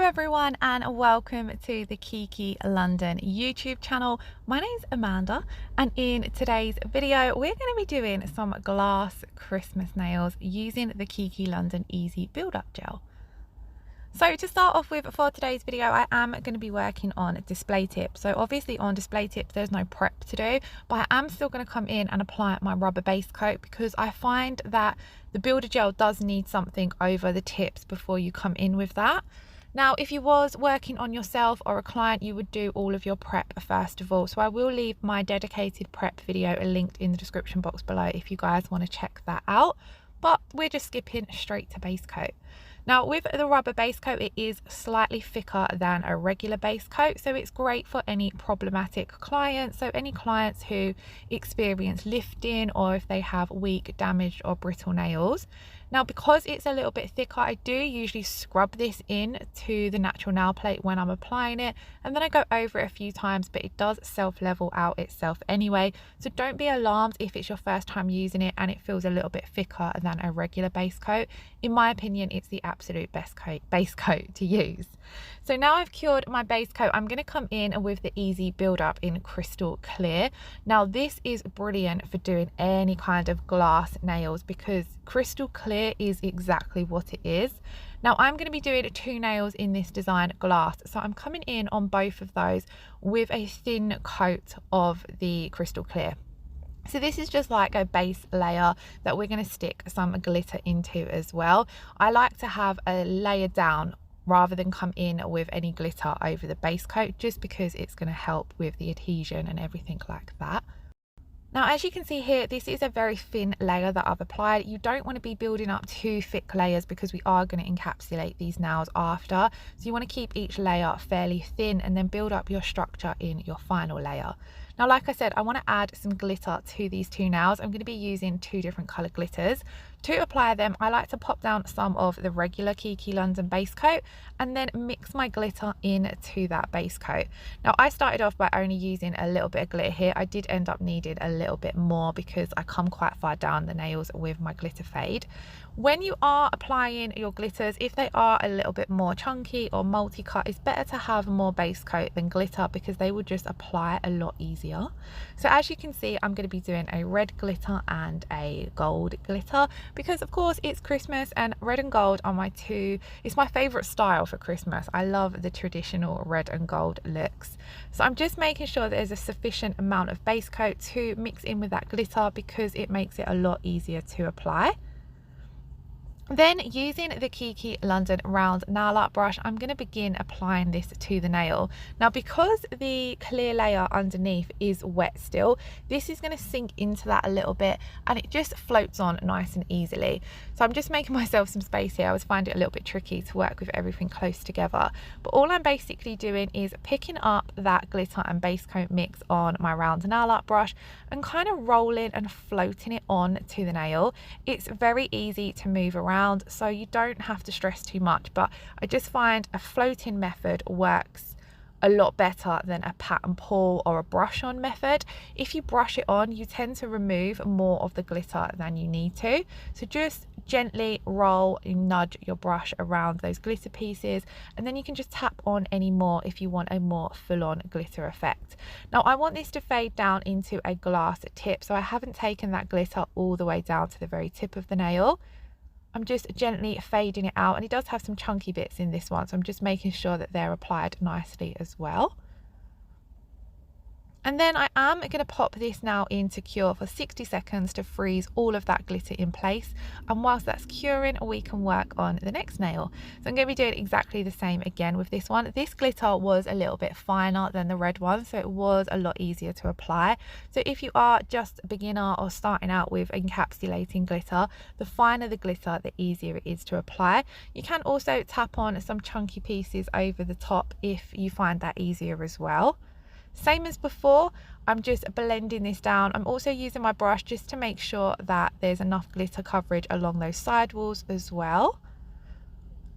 everyone, and welcome to the Kiki London YouTube channel. My name's Amanda, and in today's video we're going to be doing some glass Christmas nails using the Kiki London Easy Build Up Gel. So to start off with, for today's video, I am going to be working on display tips. So obviously on display tips there's no prep to do, but I am still going to come in and apply my rubber base coat because I find that the builder gel does need something over the tips before you come in with that. Now, if you was working on yourself or a client, you would do all of your prep first of all. So I will leave my dedicated prep video linked in the description box below if you guys want to check that out. But we're just skipping straight to base coat. Now with the rubber base coat, it is slightly thicker than a regular base coat, so it's great for any problematic clients. So any clients who experience lifting or if they have weak, damaged or brittle nails. Now because it's a little bit thicker, I do usually scrub this in to the natural nail plate when I'm applying it, and then I go over it a few times, but it does self-level out itself anyway. So don't be alarmed if it's your first time using it and it feels a little bit thicker than a regular base coat. In my opinion, it's the absolute best base coat to use. So now I've cured my base coat, I'm going to come in with the Easy Build Up in Crystal Clear. Now this is brilliant for doing any kind of glass nails because crystal clear is exactly what it is. Now I'm going to be doing two nails in this design glass, so I'm coming in on both of those with a thin coat of the crystal clear. So this is just like a base layer that we're going to stick some glitter into as well. I like to have a layer down rather than come in with any glitter over the base coat, just because it's going to help with the adhesion and everything like that. Now as you can see here, this is a very thin layer that I've applied. You don't want to be building up two thick layers because we are going to encapsulate these nails after. So you want to keep each layer fairly thin and then build up your structure in your final layer. Now like I said, I want to add some glitter to these two nails. I'm going to be using two different colour glitters. To apply them, I like to pop down some of the regular Kiki London base coat and then mix my glitter into that base coat. Now I started off by only using a little bit of glitter here. I did end up needing a little bit more because I come quite far down the nails with my glitter fade. When you are applying your glitters, if they are a little bit more chunky or multi-cut, it's better to have more base coat than glitter because they will just apply a lot easier. So as you can see, I'm going to be doing a red glitter and a gold glitter because of course it's Christmas and red and gold are it's my favorite style for Christmas. I love the traditional red and gold looks. So I'm just making sure that there's a sufficient amount of base coat to mix in with that glitter because it makes it a lot easier to apply. Then using the Kiki London round nail art brush, I'm going to begin applying this to the nail. Now because the clear layer underneath is wet still, this is going to sink into that a little bit and it just floats on nice and easily. So I'm just making myself some space here. I always find it a little bit tricky to work with everything close together. But all I'm basically doing is picking up that glitter and base coat mix on my round nail art brush and kind of rolling and floating it on to the nail. It's very easy to move around, so you don't have to stress too much, but I just find a floating method works a lot better than a pat and pull or a brush on method. If you brush it on, you tend to remove more of the glitter than you need to. So just gently roll and nudge your brush around those glitter pieces, and then you can just tap on any more if you want a more full-on glitter effect. Now I want this to fade down into a glass tip, so I haven't taken that glitter all the way down to the very tip of the nail. I'm just gently fading it out, and it does have some chunky bits in this one, so I'm just making sure that they're applied nicely as well. And then I am going to pop this now into cure for 60 seconds to freeze all of that glitter in place. And whilst that's curing, we can work on the next nail. So I'm going to be doing exactly the same again with this one. This glitter was a little bit finer than the red one, so it was a lot easier to apply. So if you are just a beginner or starting out with encapsulating glitter, the finer the glitter, the easier it is to apply. You can also tap on some chunky pieces over the top if you find that easier as well. Same as before, I'm just blending this down. I'm also using my brush just to make sure that there's enough glitter coverage along those side walls as well.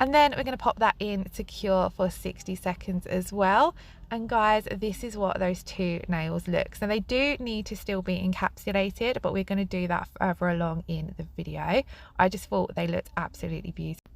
And then we're going to pop that in to cure for 60 seconds as well. And guys, this is what those two nails look. So they do need to still be encapsulated, but we're going to do that further along in the video. I just thought they looked absolutely beautiful.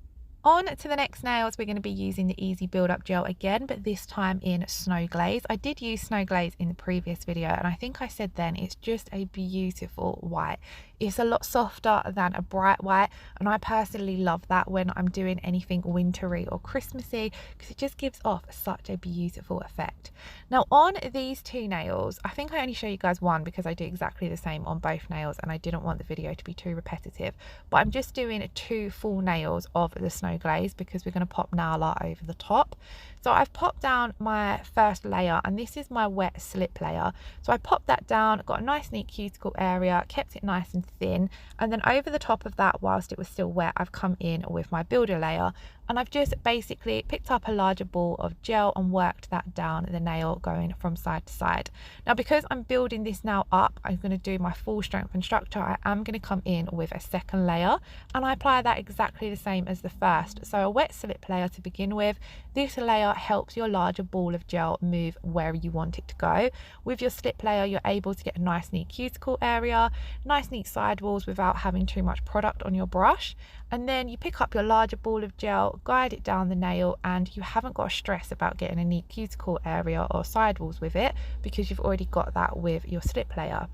On to the next nails, we're going to be using the Easy Build Up Gel again, but this time in Snow Glaze. I did use Snow Glaze in the previous video, and I think I said then it's just a beautiful white. It's a lot softer than a bright white, and I personally love that when I'm doing anything wintry or Christmassy, because it just gives off such a beautiful effect. Now on these two nails, I think I only show you guys one because I do exactly the same on both nails and I didn't want the video to be too repetitive, but I'm just doing 2 full nails of the Snow Glaze because we're going to pop nail art over the top. So I've popped down my first layer, and this is my wet slip layer. So I popped that down, got a nice neat cuticle area, kept it nice and thin, and then over the top of that, whilst it was still wet, I've come in with my builder layer, and I've just basically picked up a larger ball of gel and worked that down the nail, going from side to side. Now because I'm building this now up, I'm going to do my full strength and structure. I am going to come in with a second layer, and I apply that exactly the same as the first. So a wet slip layer to begin with. This layer helps your larger ball of gel move where you want it to go. With your slip layer, you're able to get a nice neat cuticle area, nice neat sidewalls without having too much product on your brush. And then you pick up your larger ball of gel, guide it down the nail, and you haven't got to stress about getting a neat cuticle area or sidewalls with it because you've already got that with your slip layer.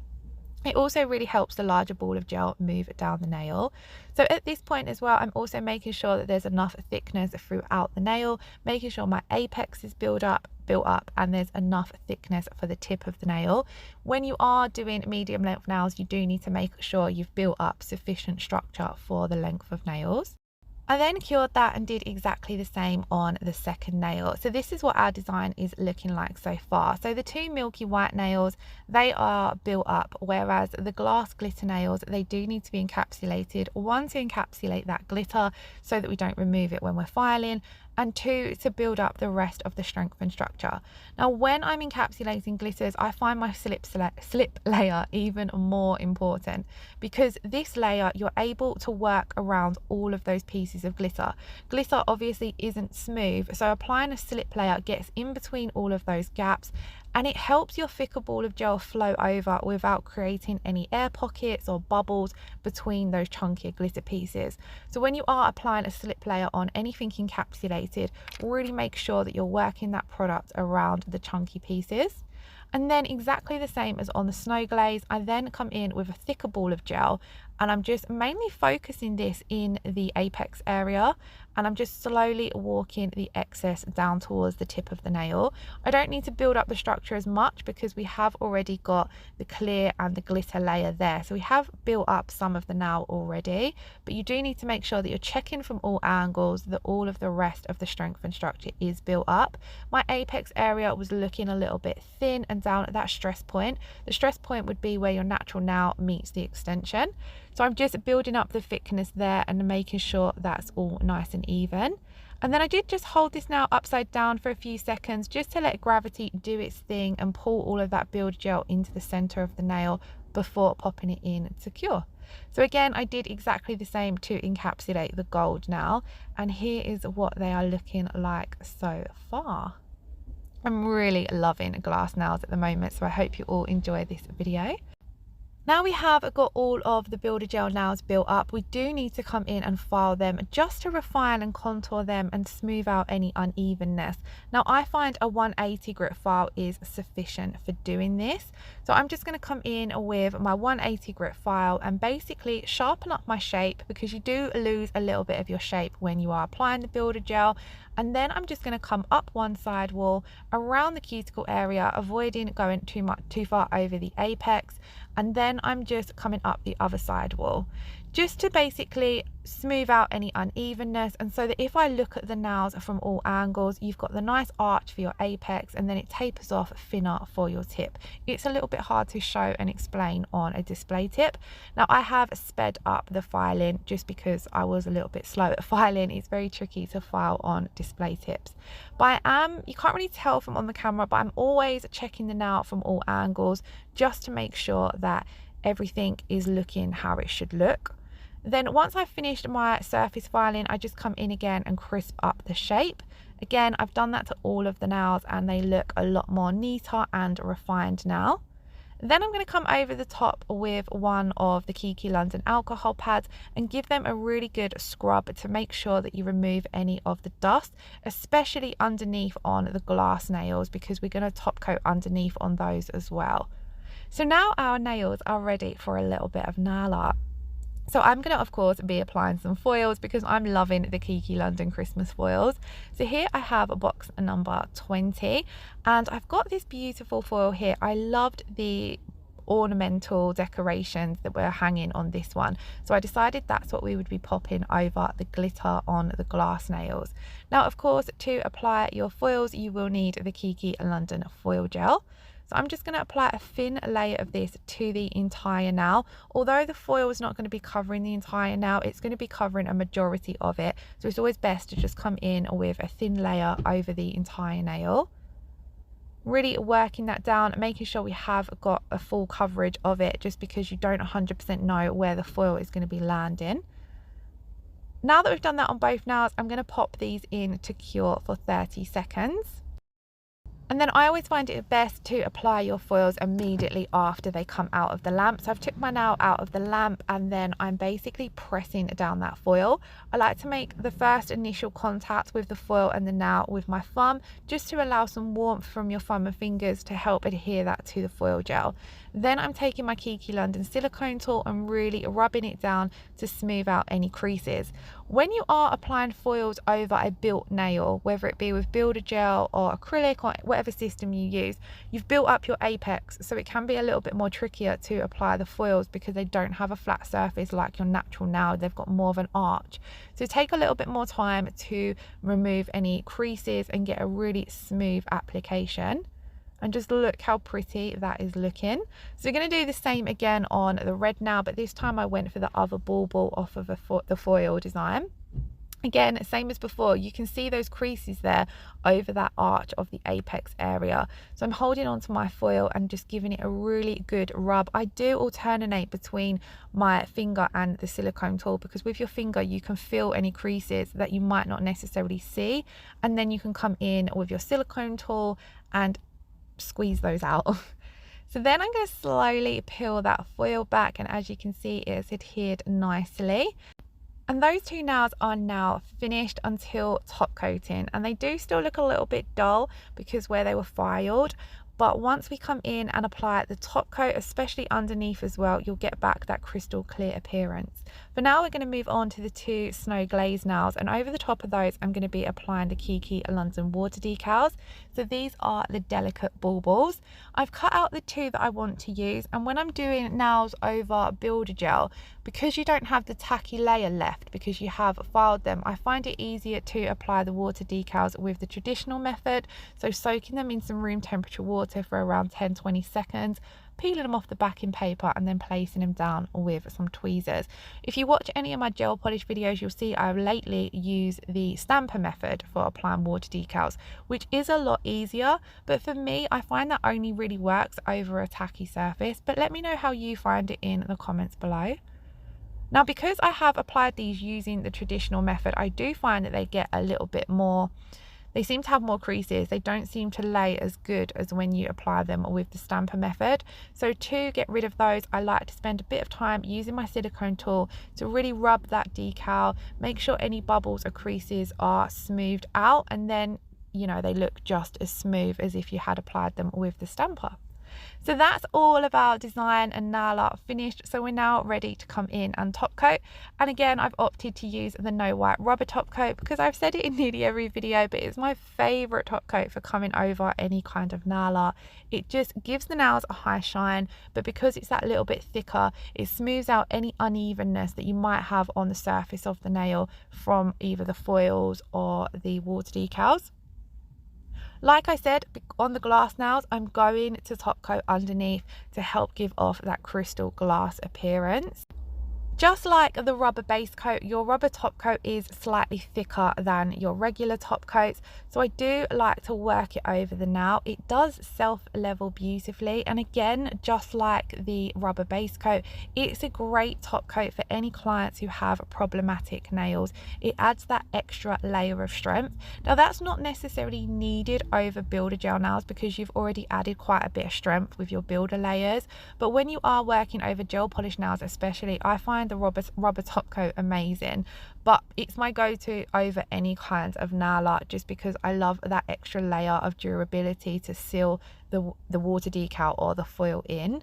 It also really helps the larger ball of gel move down the nail. So at this point as well, I'm also making sure that there's enough thickness throughout the nail, making sure my apex is built up and there's enough thickness for the tip of the nail. When you are doing medium length nails, you do need to make sure you've built up sufficient structure for the length of nails. I then cured that and did exactly the same on the second nail. So this is what our design is looking like so far. So the 2 milky white nails, they are built up, whereas the glass glitter nails, they do need to be encapsulated. 1, to encapsulate that glitter so that we don't remove it when we're filing, and 2, to build up the rest of the strength and structure. Now when I'm encapsulating glitters, I find my slip layer even more important, because this layer you're able to work around all of those pieces of glitter. Glitter obviously isn't smooth, so applying a slip layer gets in between all of those gaps, and it helps your thicker ball of gel flow over without creating any air pockets or bubbles between those chunkier glitter pieces. So when you are applying a slip layer on anything encapsulated, really make sure that you're working that product around the chunky pieces. And then exactly the same as on the Snow Glaze, I then come in with a thicker ball of gel, and I'm just mainly focusing this in the apex area, and I'm just slowly walking the excess down towards the tip of the nail. I don't need to build up the structure as much because we have already got the clear and the glitter layer there. So we have built up some of the nail already, but you do need to make sure that you're checking from all angles that all of the rest of the strength and structure is built up. My apex area was looking a little bit thin and down at that stress point. The stress point would be where your natural nail meets the extension. So I'm just building up the thickness there and making sure that's all nice and even. And then I did just hold this nail upside down for a few seconds just to let gravity do its thing and pull all of that build gel into the center of the nail before popping it in to cure. So again, I did exactly the same to encapsulate the gold nail, and here is what they are looking like so far. I'm really loving glass nails at the moment, so I hope you all enjoy this video. Now we have got all of the builder gel nails built up, we do need to come in and file them just to refine and contour them and smooth out any unevenness. Now I find a 180 grit file is sufficient for doing this. So I'm just going to come in with my 180 grit file and basically sharpen up my shape, because you do lose a little bit of your shape when you are applying the builder gel. And then I'm just going to come up one side wall around the cuticle area, avoiding going too far over the apex, and then I'm just coming up the other side wall just to basically smooth out any unevenness, and so that if I look at the nails from all angles, you've got the nice arch for your apex and then it tapers off thinner for your tip. It's a little bit hard to show and explain on a display tip. Now I have sped up the filing just because I was a little bit slow at filing. It's very tricky to file on display tips, but you can't really tell from on the camera, but I'm always checking the nail from all angles just to make sure that everything is looking how it should look. Then once I've finished my surface filing, I just come in again and crisp up the shape. Again, I've done that to all of the nails and they look a lot more neater and refined now. Then I'm going to come over the top with one of the Kiki London alcohol pads and give them a really good scrub to make sure that you remove any of the dust, especially underneath on the glass nails, because we're going to top coat underneath on those as well. So now our nails are ready for a little bit of nail art. So I'm going to, of course, be applying some foils because I'm loving the Kiki London Christmas foils. So here I have a box number 20 and I've got this beautiful foil here. I loved the ornamental decorations that were hanging on this one, so I decided that's what we would be popping over the glitter on the glass nails. Now, of course, to apply your foils, you will need the Kiki London foil gel. So I'm just going to apply a thin layer of this to the entire nail. Although the foil is not going to be covering the entire nail, it's going to be covering a majority of it. So it's always best to just come in with a thin layer over the entire nail. Really working that down, making sure we have got a full coverage of it, just because you don't 100% know where the foil is going to be landing. Now that we've done that on both nails, I'm going to pop these in to cure for 30 seconds. And then I always find it best to apply your foils immediately after they come out of the lamp. So I've took my nail out of the lamp and then I'm basically pressing down that foil. I like to make the first initial contact with the foil and the nail with my thumb, just to allow some warmth from your thumb and fingers to help adhere that to the foil gel. Then I'm taking my Kiki London silicone tool and really rubbing it down to smooth out any creases. When you are applying foils over a built nail, whether it be with builder gel or acrylic or whatever system you use, you've built up your apex, so it can be a little bit more trickier to apply the foils because they don't have a flat surface like your natural nail. They've got more of an arch. So take a little bit more time to remove any creases and get a really smooth application. And just look how pretty that is looking. So we're going to do the same again on the red now, but this time I went for the other bauble off of the foil design. Again, same as before, you can see those creases there over that arch of the apex area. So I'm holding onto my foil and just giving it a really good rub. I do alternate between my finger and the silicone tool, because with your finger you can feel any creases that you might not necessarily see, and then you can come in with your silicone tool and squeeze those out. So then I'm going to slowly peel that foil back, and as you can see, it's adhered nicely. And those two nails are now finished until top coating, and they do still look a little bit dull because where they were filed. But once we come in and apply the top coat, especially underneath as well, you'll get back that crystal clear appearance. For now, we're going to move on to the two snow glaze nails, and over the top of those, I'm going to be applying the Kiki London water decals. So these are the delicate baubles. I've cut out the two that I want to use, and when I'm doing nails over builder gel, because you don't have the tacky layer left because you have filed them, I find it easier to apply the water decals with the traditional method. So soaking them in some room temperature water for around 10-20 seconds, peeling them off the backing paper and then placing them down with some tweezers. If you watch any of my gel polish videos, you'll see I've lately used the stamper method for applying water decals, which is a lot easier, but for me I find that only really works over a tacky surface. But let me know how you find it in the comments below. Now, because I have applied these using the traditional method, I do find that they get a little bit more, they seem to have more creases. They don't seem to lay as good as when you apply them with the stamper method. So to get rid of those, I like to spend a bit of time using my silicone tool to really rub that decal, make sure any bubbles or creases are smoothed out, and then, you know, they look just as smooth as if you had applied them with the stamper. So that's all of our design and nail art finished. So we're now ready to come in and top coat. And again, I've opted to use the no white rubber top coat because I've said it in nearly every video, but it's my favorite top coat for coming over any kind of nail art. It just gives the nails a high shine, but because it's that little bit thicker, it smooths out any unevenness that you might have on the surface of the nail from either the foils or the water decals. Like I said, on the glass nails, I'm going to top coat underneath to help give off that crystal glass appearance. Just like the rubber base coat, your rubber top coat is slightly thicker than your regular top coats, so I do like to work it over the nail. It does self-level beautifully, and again, just like the rubber base coat, it's a great top coat for any clients who have problematic nails. It adds that extra layer of strength. Now that's not necessarily needed over builder gel nails because you've already added quite a bit of strength with your builder layers, but when you are working over gel polish nails especially, I find the rubber top coat amazing, but it's my go-to over any kind of nail art just because I love that extra layer of durability to seal the water decal or the foil in.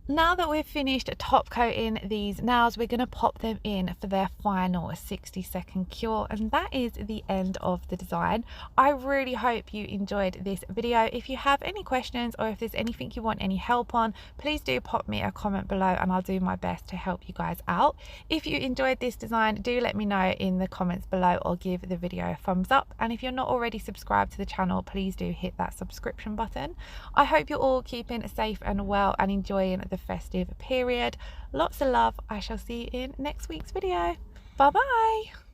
Now that we've finished top coating these nails, we're going to pop them in for their final 60-second cure, and that is the end of the design. I really hope you enjoyed this video. If you have any questions or if there's anything you want any help on, please do pop me a comment below and I'll do my best to help you guys out. If you enjoyed this design, do let me know in the comments below or give the video a thumbs up, and if you're not already subscribed to the channel, please do hit that subscription button. I hope you're all keeping safe and well and enjoying the festive period. Lots of love. I shall see you in next week's video. Bye bye.